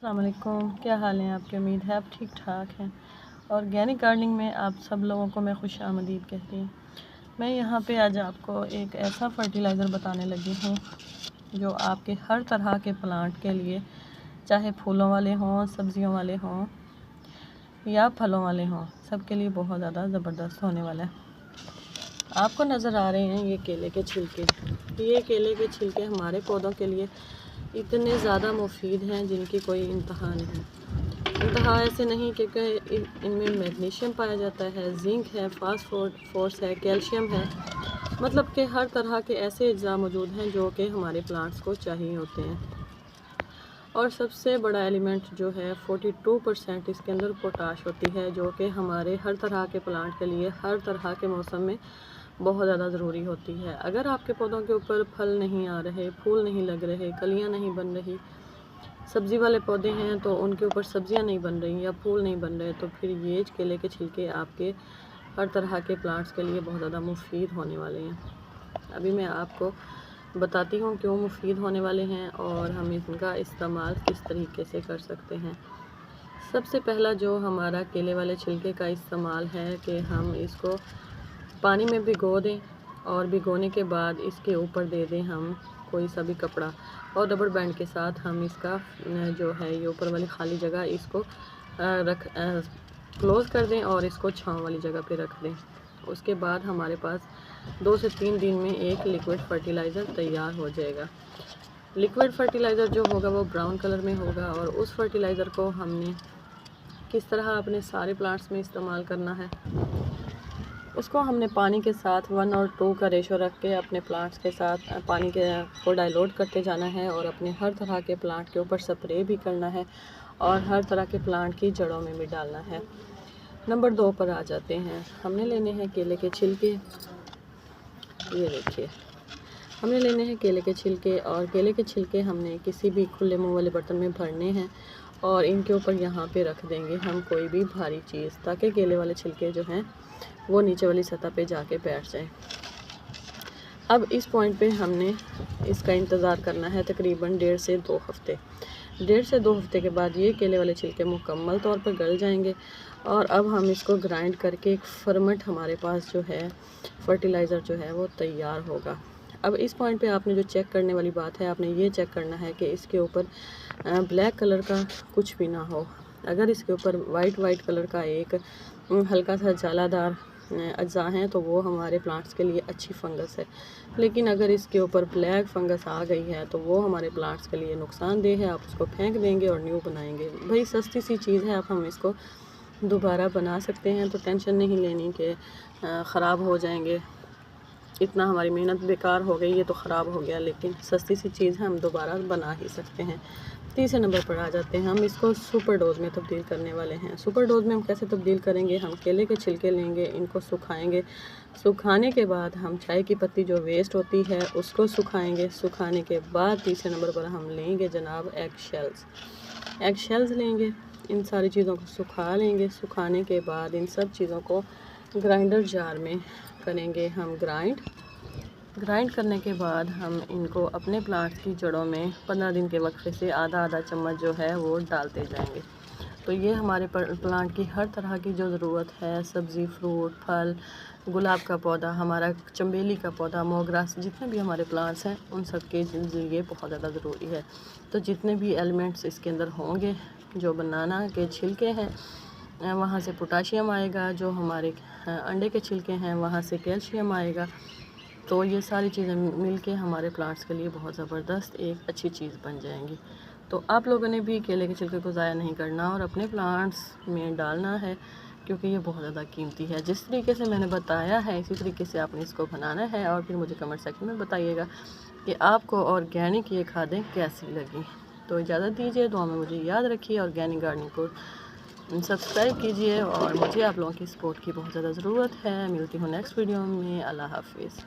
अस्सलाम वालेकुम, क्या हाल है आपकी। उम्मीद है आप ठीक ठाक हैं। ऑर्गेनिक गार्डनिंग में आप सब लोगों को मैं खुश आमदीद कहती हूँ। मैं यहाँ पे आज आपको एक ऐसा फर्टिलाइज़र बताने लगी हूँ जो आपके हर तरह के प्लांट के लिए, चाहे फूलों वाले हों, सब्जियों वाले हों या फलों वाले हों, सब के लिए बहुत ज़्यादा ज़बरदस्त होने वाला है। आपको नज़र आ रहे हैं ये केले के छिलके। ये केले के छिलके हमारे पौधों के लिए इतने ज़्यादा मुफीद हैं जिनकी कोई इंतहा नहीं। इंतहा ऐसे नहीं, क्योंकि इनमें मैग्नीशियम पाया जाता है, जिंक है, फास्फोरस है, कैल्शियम है। मतलब कि हर तरह के ऐसे अज्जा मौजूद हैं जो कि हमारे प्लांट्स को चाहिए होते हैं। और सबसे बड़ा एलिमेंट जो है 42% इसके अंदर पोटाश होती है, जो कि हमारे हर तरह के प्लांट के लिए हर तरह के मौसम में बहुत ज़्यादा ज़रूरी होती है। अगर आपके पौधों के ऊपर फल नहीं आ रहे, फूल नहीं लग रहे, कलियां नहीं बन रही, सब्ज़ी वाले पौधे हैं तो उनके ऊपर सब्जियां नहीं बन रही या फूल नहीं बन रहे, तो फिर ये केले के छिलके आपके हर तरह के प्लांट्स के लिए बहुत ज़्यादा मुफीद होने वाले हैं। अभी मैं आपको बताती हूँ क्यों मुफीद होने वाले हैं और हम इनका इस्तेमाल किस तरीके से कर सकते हैं। सबसे पहला जो हमारा केले वाले छिलके का इस्तेमाल है कि हम इसको पानी में भिगो दें और भिगोने के बाद इसके ऊपर दे दें हम कोई सा भी कपड़ा, और रबर बैंड के साथ हम इसका जो है ये ऊपर वाली खाली जगह इसको क्लोज़ कर दें और इसको छांव वाली जगह पे रख दें। उसके बाद हमारे पास 2 से 3 दिन में एक लिक्विड फर्टिलाइज़र तैयार हो जाएगा। लिक्विड फर्टिलाइज़र जो होगा वो ब्राउन कलर में होगा, और उस फर्टिलाइज़र को हमने किस तरह अपने सारे प्लांट्स में इस्तेमाल करना है, उसको हमने पानी के साथ 1 और 2 का रेशो रख के अपने प्लांट्स के साथ पानी को डाइल्यूट करते जाना है, और अपने हर तरह के प्लांट के ऊपर स्प्रे भी करना है और हर तरह के प्लांट की जड़ों में भी डालना है। नंबर 2 पर आ जाते हैं। हमने लेने हैं केले के छिलके। ये देखिए, हमने लेने हैं केले के छिलके, और केले के छिलके हमने किसी भी खुले मुँह वाले बर्तन में भरने हैं और इनके ऊपर यहाँ पे रख देंगे हम कोई भी भारी चीज़, ताकि केले वाले छिलके जो हैं वो नीचे वाली सतह पे जाके बैठ जाए। अब इस पॉइंट पे हमने इसका इंतज़ार करना है तकरीबन 1.5 से 2 हफ़्ते। 1.5 से 2 हफ़्ते के बाद ये केले वाले छिलके मुकम्मल तौर पर गल जाएंगे, और अब हम इसको ग्राइंड करके एक फर्मेंट हमारे पास जो है फर्टिलाइज़र जो है वो तैयार होगा। अब इस पॉइंट पे आपने जो चेक करने वाली बात है, आपने ये चेक करना है कि इसके ऊपर ब्लैक कलर का कुछ भी ना हो। अगर इसके ऊपर वाइट कलर का एक हल्का सा जालादार अज्जा हैं तो वो हमारे प्लांट्स के लिए अच्छी फंगस है, लेकिन अगर इसके ऊपर ब्लैक फंगस आ गई है तो वो हमारे प्लांट्स के लिए नुकसानदेह है। आप उसको फेंक देंगे और न्यू बनाएंगे। भाई सस्ती सी चीज़ है, आप हम इसको दोबारा बना सकते हैं, तो टेंशन नहीं लेनी कि ख़राब हो जाएंगे, इतना हमारी मेहनत बेकार हो गई, ये तो ख़राब हो गया। लेकिन सस्ती सी चीज़ है, हम दोबारा बना ही सकते हैं। तीसरे नंबर पर आ जाते हैं। हम इसको सुपर डोज़ में तब्दील करने वाले हैं। सुपर डोज़ में हम कैसे तब्दील करेंगे? हम केले के छिलके लेंगे, इनको सुखाएंगे। सुखाने के बाद हम चाय की पत्ती जो वेस्ट होती है उसको सुखाएंगे। सुखाने के बाद तीसरे नंबर पर हम लेंगे जनाब एग शेल्स लेंगे। इन सारी चीज़ों को सुखा लेंगे। सुखाने के बाद इन सब चीज़ों को ग्राइंडर जार में करेंगे हम ग्राइंड करने के बाद हम इनको अपने प्लांट्स की जड़ों में 15 दिन के वक्फे से आधा चम्मच जो है वो डालते जाएंगे। तो ये हमारे प्लांट की हर तरह की जो ज़रूरत है, सब्ज़ी, फ्रूट, फल, गुलाब का पौधा, हमारा चमेली का पौधा, मोगरास, जितने भी हमारे प्लांट्स हैं उन सब के लिए बहुत ज़्यादा ज़रूरी है। तो जितने भी एलिमेंट्स इसके अंदर होंगे, जो बनाना के छिलके हैं वहाँ से पोटाशियम आएगा, जो हमारे अंडे के छिलके हैं वहाँ से कैल्शियम आएगा। तो ये सारी चीज़ें मिलके हमारे प्लांट्स के लिए बहुत ज़बरदस्त एक अच्छी चीज़ बन जाएंगी। तो आप लोगों ने भी केले के छिलके को ज़ाया नहीं करना और अपने प्लांट्स में डालना है, क्योंकि ये बहुत ज़्यादा कीमती है। जिस तरीके से मैंने बताया है इसी तरीके से आपने इसको बनाना है, और फिर मुझे कमेंट सेक्शन में बताइएगा कि आपको ऑर्गेनिक ये खादें कैसी लगी। तो इजाज़त दीजिए, दुआ में मुझे याद रखिए। ऑर्गेनिक गार्डनिंग को सब्सक्राइब कीजिए, और मुझे आप लोगों की सपोर्ट की बहुत ज़्यादा ज़रूरत है। मिलती हूँ नेक्स्ट वीडियो में। अल्लाह हाफिज़।